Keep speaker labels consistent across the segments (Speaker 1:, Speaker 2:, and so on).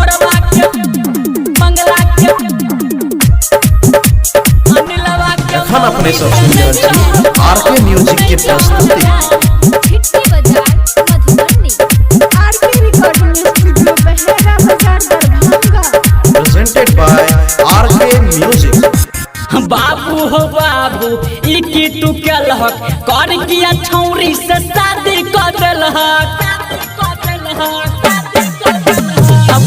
Speaker 1: ढोरवा के मंगला के अनिलवा के
Speaker 2: एखन अपने सब सुन रहल छी आरके म्यूजिक के प्रस्तुति
Speaker 3: हिट्टी बाजार Madhubani RK recording studio Bahera Bazar Darbhanga
Speaker 2: presented by RK music.
Speaker 1: बाबू हो बाबू ई की तू केलहक कर किया छौरी से शादी कर देलहक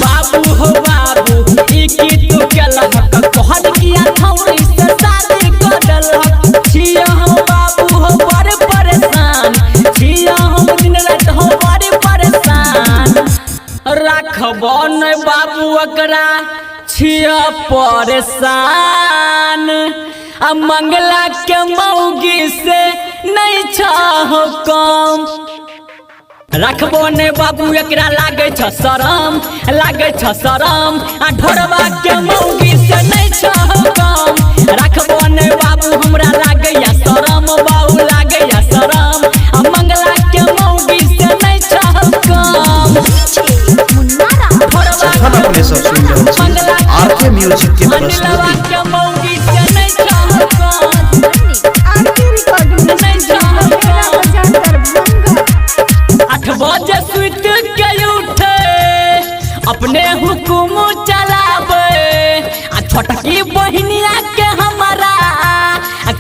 Speaker 1: बाबू हो बाबू ई की तू केलहक कर किया छौरी से शादी कर देलहक छिया हम बाबू हो बड़े परेशान छिया हम दिन रात हो बड़े परेशान रखबो न बाबू एकरा छिया परेशान आ मंगला के मौगी से नहीं चाहो कम रखबो ने बाबू एकरा लागे छ शरम आ ढोरवा के मौगी से नहीं चाहो कम रखबो ने बाबू हमरा लागे या शरम बाबू लागे या शरम आ मंगला के मौगी से नहीं चाहो कम ढोरवा
Speaker 2: एखन अपने सब सुन रहल छी आरके म्यूजिक के
Speaker 1: अनिलवा
Speaker 2: प्रस्तुति
Speaker 1: के मौगी से नहीं चाहो कम
Speaker 3: RK recording studio Bahera Bazar Darbhanga
Speaker 1: 8 बजे सुत के उठे अपने हुकुम चलावे आ छोटकी बहनिया के हमारा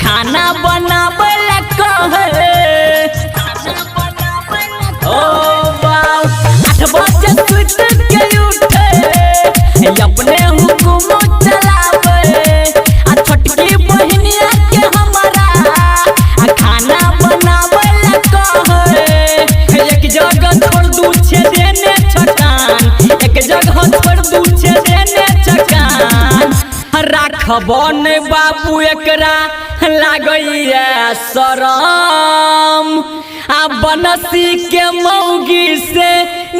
Speaker 1: खाना बनावे ला कहे ओ बाऊ 8 बजे सुत के उठे अपने हुकुम चलावे आ छोटकी बहनिया के हमारा खाना बनावे ला कहे एक जगह छोड़ दू छे देने छकान एक जगह छोड़ दू छे देने छकान राखबो ने बाबू एकरा लागैया शरम आ बनसी के मौगी से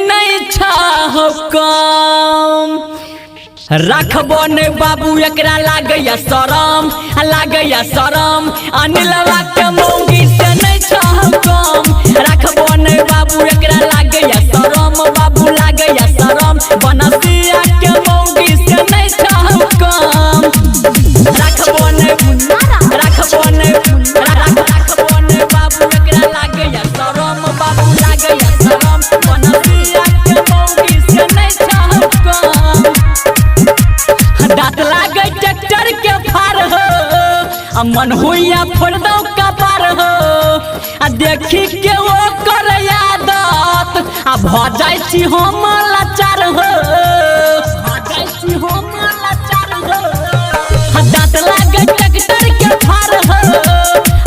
Speaker 1: नहीं चाहो कम रखबो ने बाबू एकरा लागैया शरम अनिलवा के मौगी से नहीं चाहो कम रखबो ने बाबू एकरा लागैया शरम बाबू लागैया शरम बनसिया के मौगी से नहीं चाहो कम रखबो ने बाबू एकरा लागैया शरम बाबू लागैया शरम बनसिया के मौगी से नहीं चाहो कम दांत लागे ट्रैक्टर के फार हो आ मन होइया फोड़ दो कपार हो आ देखी के वो कर यादत आ भ जाय छी हम लाचार हो दांत लागे ट्रैक्टर के फार हो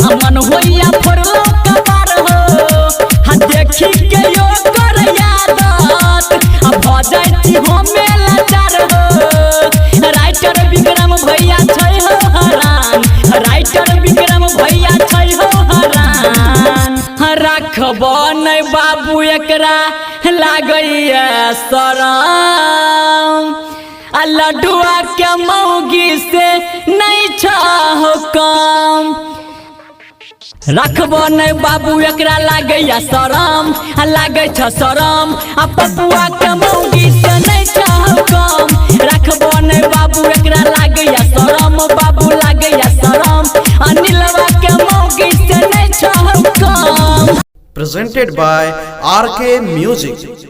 Speaker 1: आ मन होइया फोड़ लो कपार हो आ देखी के यो कर यादत आ भ जाय छी हम लाचार हो राइटर विक्रम भैया छै हो हरान राइटर विक्रम भैया छै हो हरान रखबो नै बाबू एकरा लागैया शरम आ लड्डुआ के मौगी से नहीं चाहो कम रखबो नै बाबू एकरा लागैया शरम लागे छ शरम आ पपुआ के मौगी से नहीं चाहो कम रखबो नै बाबू एकरा लागैया शरम बाबू लागैया शरम अनिलवा के मौगी से नहीं चाहो कम
Speaker 2: प्रेजेंटेड बाय आरके म्यूजिक।